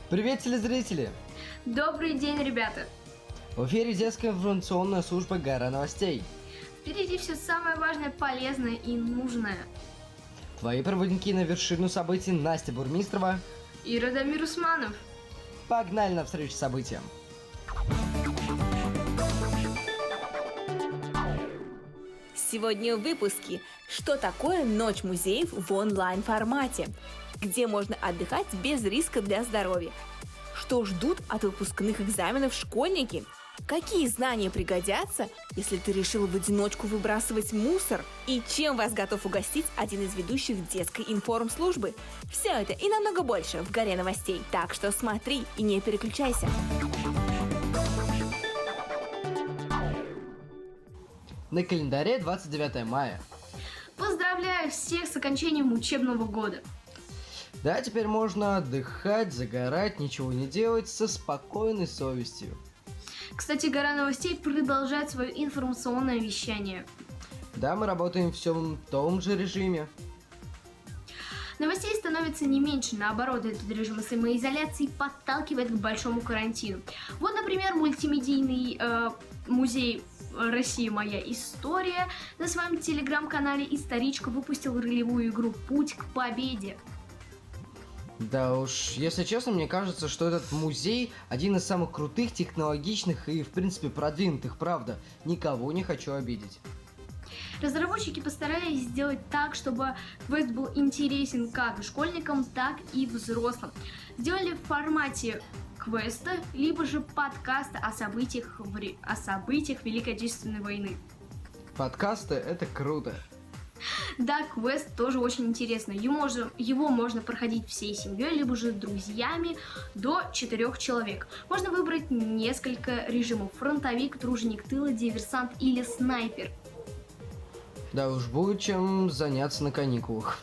Привет, телезрители! Добрый день, ребята! В эфире детская информационная служба «Гора новостей». Впереди все самое важное, полезное и нужное. Твои проводники на вершину событий Настя Бурмистрова И Радомир Усманов. Погнали навстречу событиям! Сегодня в выпуске: что такое Ночь музеев в онлайн-формате, где можно отдыхать без риска для здоровья, что ждут от выпускных экзаменов школьники, какие знания пригодятся, если ты решил в одиночку выбрасывать мусор, и чем вас готов угостить один из ведущих детской информслужбы. Все это и намного больше в «Горе новостей», так что смотри и не переключайся. На календаре 29 мая. Поздравляю всех с окончанием учебного года. Да, теперь можно отдыхать, загорать, ничего не делать со спокойной совестью. Кстати, «Гора новостей» продолжает свое информационное вещание. Да, мы работаем в том же режиме. Новостей становится не меньше, наоборот, этот режим самоизоляции подталкивает к большому карантину. Вот, например, мультимедийный музей «Россия. Моя история» на своем телеграм-канале «Историчка» выпустил ролевую игру «Путь к победе». Да уж, если честно, мне кажется, что этот музей один из самых крутых, технологичных и, в принципе, продвинутых, правда. Никого не хочу обидеть. Разработчики постарались сделать так, чтобы квест был интересен как школьникам, так и взрослым. Сделали в формате квеста, либо же подкаста о событиях Великой Отечественной войны. Подкасты — это круто. Да, квест тоже очень интересный. Его можно проходить всей семьей, либо же друзьями до 4 человек. Можно выбрать несколько режимов: фронтовик, труженик тыла, диверсант или снайпер. Да уж, будет чем заняться на каникулах.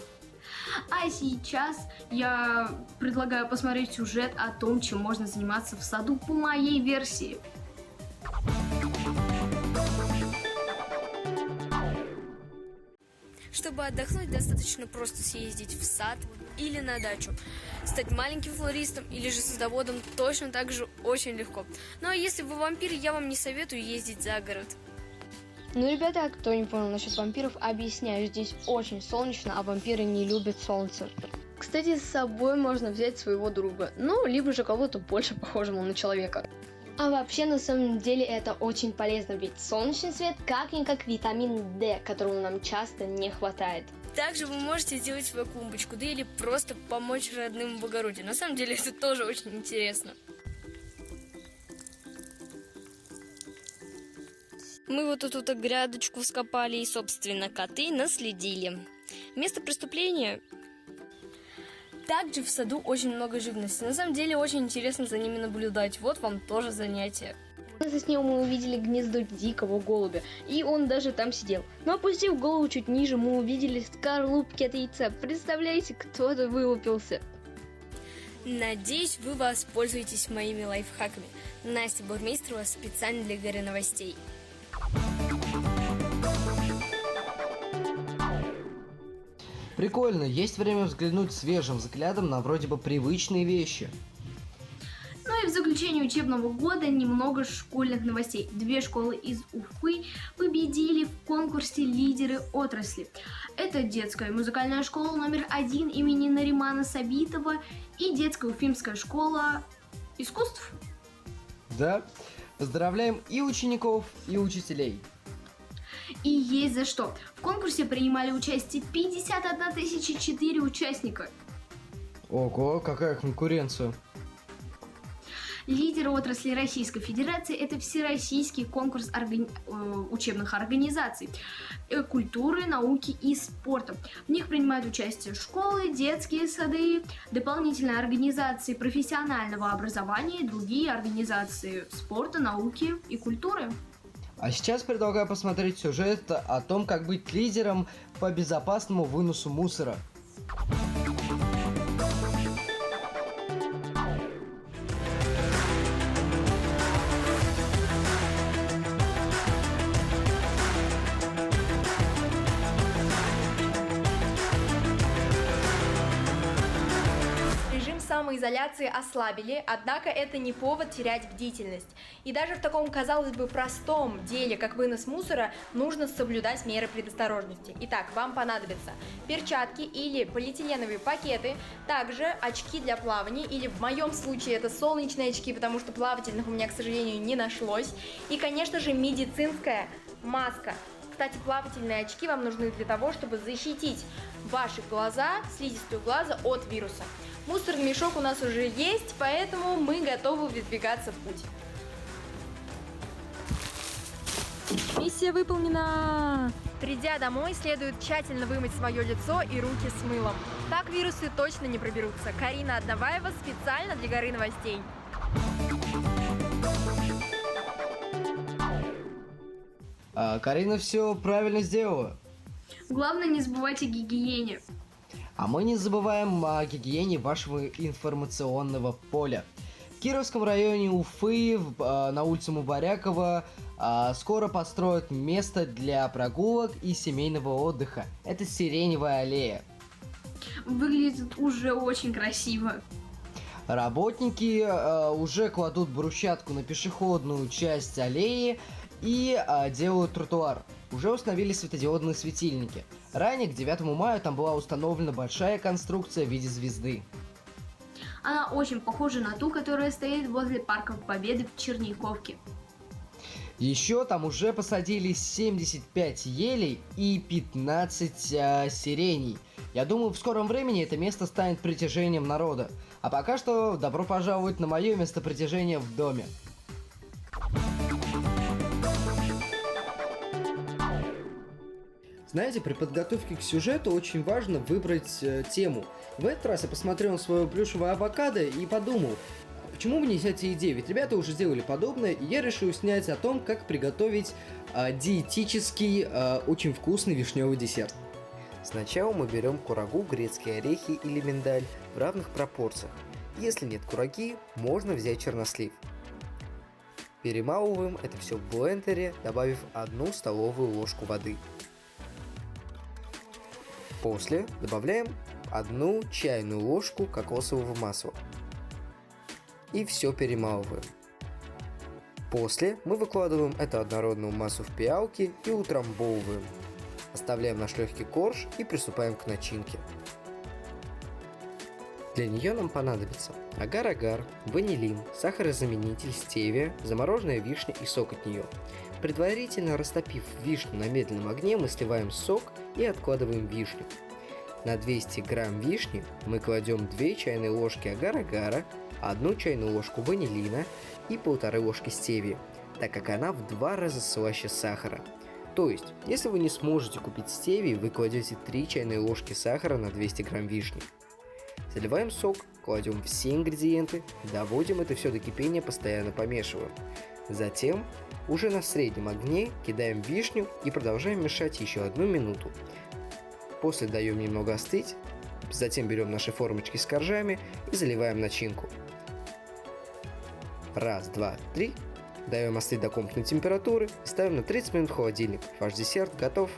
А сейчас я предлагаю посмотреть сюжет о том, чем можно заниматься в саду по моей версии. Чтобы отдохнуть, достаточно просто съездить в сад или на дачу. Стать маленьким флористом или же садоводом точно так же очень легко. Ну а если вы вампир, я вам не советую ездить за город. Ну, ребята, кто не понял насчет вампиров, объясняю. Здесь очень солнечно, а вампиры не любят солнце. Кстати, с собой можно взять своего друга, ну, либо же кого-то больше похожего на человека. А вообще, на самом деле, это очень полезно, ведь солнечный свет как-никак витамин D, которого нам часто не хватает. Также вы можете сделать свою клумбочку, да или просто помочь родным в огороде. На самом деле, это тоже очень интересно. Мы вот тут грядочку вскопали и, собственно, коты наследили. Место преступления. Также в саду очень много живности. На самом деле очень интересно за ними наблюдать. Вот вам тоже занятие. За снегом мы увидели гнездо дикого голубя, и он даже там сидел. Но опустив голову чуть ниже, мы увидели скорлупки от яйца. Представляете, кто-то вылупился. Надеюсь, вы воспользуетесь моими лайфхаками. Настя Бурмистрова специально для «Горы новостей». Прикольно, есть время взглянуть свежим взглядом на вроде бы привычные вещи. Ну и в заключение учебного года немного школьных новостей. 2 школы из Уфы победили в конкурсе «Лидеры отрасли». Это детская музыкальная школа номер 1 имени Наримана Сабитова и детская уфимская школа искусств. Да, поздравляем и учеников, и учителей. И есть за что. В конкурсе принимали участие 51 004 участника. Ого, какая конкуренция. Лидеры отрасли Российской Федерации – это всероссийский конкурс учебных организаций культуры, науки и спорта. В них принимают участие школы, детские сады, дополнительные организации профессионального образования и другие организации спорта, науки и культуры. А сейчас предлагаю посмотреть сюжет о том, как быть лидером по безопасному выносу мусора. Режим самоизоляции ослабили, однако это не повод терять бдительность. И даже в таком, казалось бы, простом деле, как вынос мусора, нужно соблюдать меры предосторожности. Итак, вам понадобятся перчатки или полиэтиленовые пакеты, также очки для плавания, или в моем случае это солнечные очки, потому что плавательных у меня, к сожалению, не нашлось. И, конечно же, медицинская маска. Кстати, плавательные очки вам нужны для того, чтобы защитить ваши глаза, слизистую глаза от вируса. Мусорный мешок у нас уже есть, поэтому мы готовы выдвигаться в путь. Миссия выполнена! Придя домой, следует тщательно вымыть свое лицо и руки с мылом. Так вирусы точно не проберутся. Карина Одноваева специально для Горы новостей. Карина все правильно сделала. Главное, не забывайте о гигиене. А мы не забываем о гигиене вашего информационного поля. В Кировском районе Уфы, на улице Мубарякова, скоро построят место для прогулок и семейного отдыха. Это Сиреневая аллея. Выглядит уже очень красиво. Работники уже кладут брусчатку на пешеходную часть аллеи и делают тротуар. Уже установили светодиодные светильники. Ранее, к 9 мая, там была установлена большая конструкция в виде звезды. Она очень похожа на ту, которая стоит возле Парка Победы в Черниковке. Еще там уже посадили 75 елей и 15 сиреней. Я думаю, в скором времени это место станет притяжением народа. А пока что добро пожаловать на мое место притяжения в доме. Знаете, при подготовке к сюжету очень важно выбрать тему. В этот раз я посмотрел на свое плюшевое авокадо и подумал, почему бы не снять идею? Ведь ребята уже сделали подобное, и я решил снять о том, как приготовить диетический, очень вкусный вишневый десерт. Сначала мы берем курагу, грецкие орехи или миндаль в равных пропорциях. Если нет кураги, можно взять чернослив. Перемалываем это все в блендере, добавив 1 столовую ложку воды. После добавляем 1 чайную ложку кокосового масла. И все перемалываем. После мы выкладываем эту однородную массу в пиалки и утрамбовываем. Оставляем наш легкий корж и приступаем к начинке. Для нее нам понадобится агар-агар, ванилин, сахарозаменитель, стевия, замороженная вишня и сок от нее. Предварительно растопив вишню на медленном огне, мы сливаем сок и откладываем вишню. На 200 грамм вишни мы кладем 2 чайные ложки агар-агара, 1 чайную ложку ванилина и 1,5 ложки стевии, так как она в 2 раза слаще сахара. То есть, если вы не сможете купить стевию, вы кладете 3 чайные ложки сахара на 200 грамм вишни. Заливаем сок, кладем все ингредиенты, доводим это все до кипения, постоянно помешиваем. Затем, уже на среднем огне, кидаем вишню и продолжаем мешать еще 1 минуту. После даем немного остыть, затем берем наши формочки с коржами и заливаем начинку. 1, 2, 3. Даем остыть до комнатной температуры и ставим на 30 минут в холодильник. Ваш десерт готов.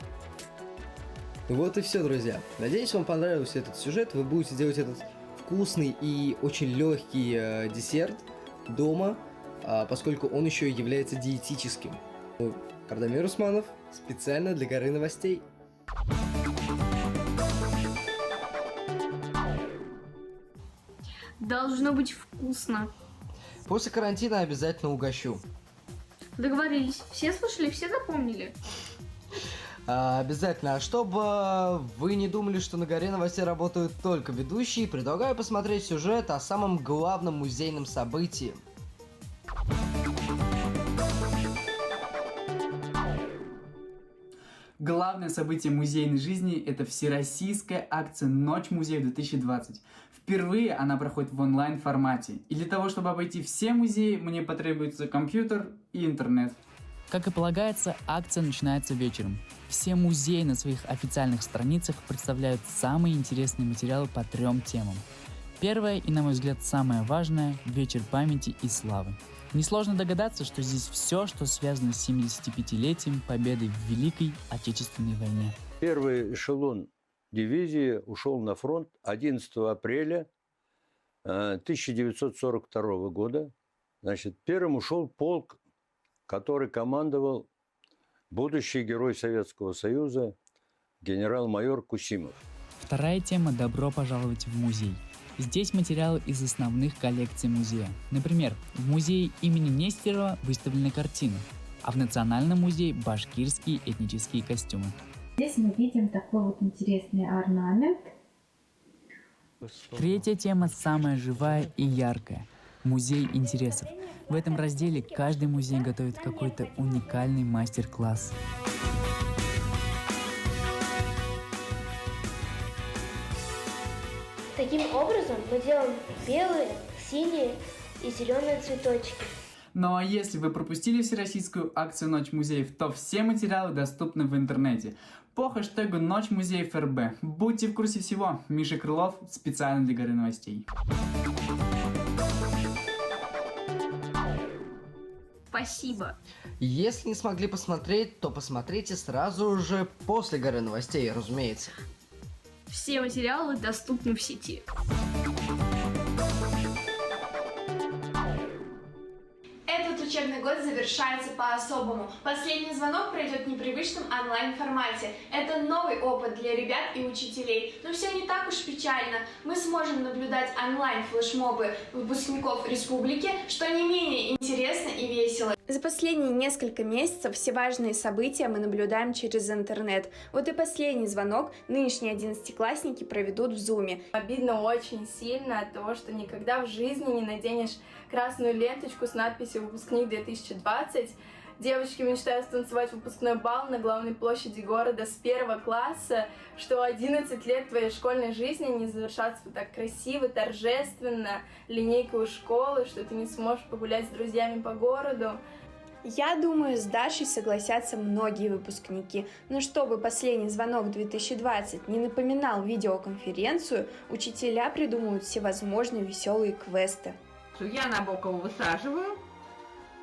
Вот и все, друзья. Надеюсь, вам понравился этот сюжет. Вы будете делать этот вкусный и очень легкий десерт дома, поскольку он еще и является диетическим. Радомир Усманов, специально для Горы новостей. Должно быть вкусно. После карантина обязательно угощу. Договорились. Все слышали, все запомнили. Обязательно. А чтобы вы не думали, что на Горе новостей работают только ведущие, предлагаю посмотреть сюжет о самом главном музейном событии. Главное событие музейной жизни – это всероссийская акция «Ночь музеев-2020». Впервые она проходит в онлайн-формате. И для того, чтобы обойти все музеи, мне потребуется компьютер и интернет. Как и полагается, акция начинается вечером. Все музеи на своих официальных страницах представляют самые интересные материалы по 3 темам. Первое и, на мой взгляд, самое важное – вечер памяти и славы. Несложно догадаться, что здесь все, что связано с 75-летием победы в Великой Отечественной войне. Первый эшелон дивизии ушел на фронт 11 апреля 1942 года. Значит, первым ушел полк, который командовал будущий герой Советского Союза генерал-майор Кусимов. Вторая тема – «Добро пожаловать в музей». Здесь материалы из основных коллекций музея. Например, в музее имени Нестерова выставлены картины, а в Национальном музее – башкирские этнические костюмы. Здесь мы видим такой вот интересный орнамент. Третья тема самая живая и яркая – музей интересов. В этом разделе каждый музей готовит какой-то уникальный мастер-класс. Таким образом мы делаем белые, синие и зеленые цветочки. Ну а если вы пропустили всероссийскую акцию «Ночь музеев», то все материалы доступны в интернете по хэштегу «Ночь музеев РБ». Будьте в курсе всего. Миша Крылов специально для Горы новостей. Спасибо. Если не смогли посмотреть, то посмотрите сразу же после Горы новостей, разумеется. Все материалы доступны в сети. Этот учебный год завершается по-особому. Последний звонок пройдет в непривычном онлайн-формате. Это новый опыт для ребят и учителей. Но все не так уж печально. Мы сможем наблюдать онлайн-флешмобы выпускников республики, что не менее интересно и весело. За последние несколько месяцев все важные события мы наблюдаем через интернет. Вот и последний звонок нынешние 11-классники проведут в Зуме. Обидно очень сильно от того, что никогда в жизни не наденешь красную ленточку с надписью «Выпускник 2020». Девочки мечтают станцевать выпускной бал на главной площади города с 1 класса, что 11 лет твоей школьной жизни не завершатся так красиво, торжественно, линейкой у школы, что ты не сможешь погулять с друзьями по городу. Я думаю, с Дашей согласятся многие выпускники. Но чтобы последний звонок 2020 не напоминал видеоконференцию, учителя придумывают всевозможные веселые квесты. Я Набокова высаживаю,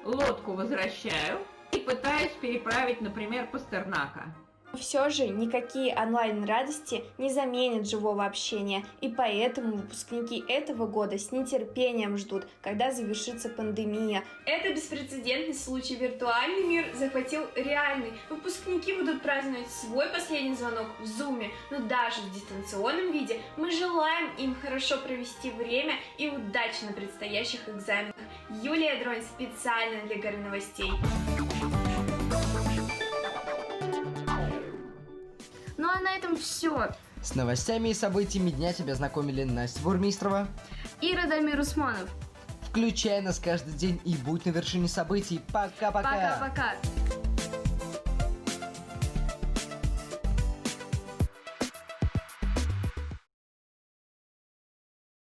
лодку возвращаю и пытаюсь переправить, например, Пастернака. Все же никакие онлайн-радости не заменят живого общения, и поэтому выпускники этого года с нетерпением ждут, когда завершится пандемия. Это беспрецедентный случай. Виртуальный мир захватил реальный. Выпускники будут праздновать свой последний звонок в Зуме, но даже в дистанционном виде мы желаем им хорошо провести время и удачи на предстоящих экзаменах. Юлия Дронь специально для Горы новостей. Ну а на этом все. С новостями и событиями дня тебя знакомили Настя Бурмистрова И Радомир Усманов. Включай нас каждый день и будь на вершине событий. Пока-пока! Пока-пока.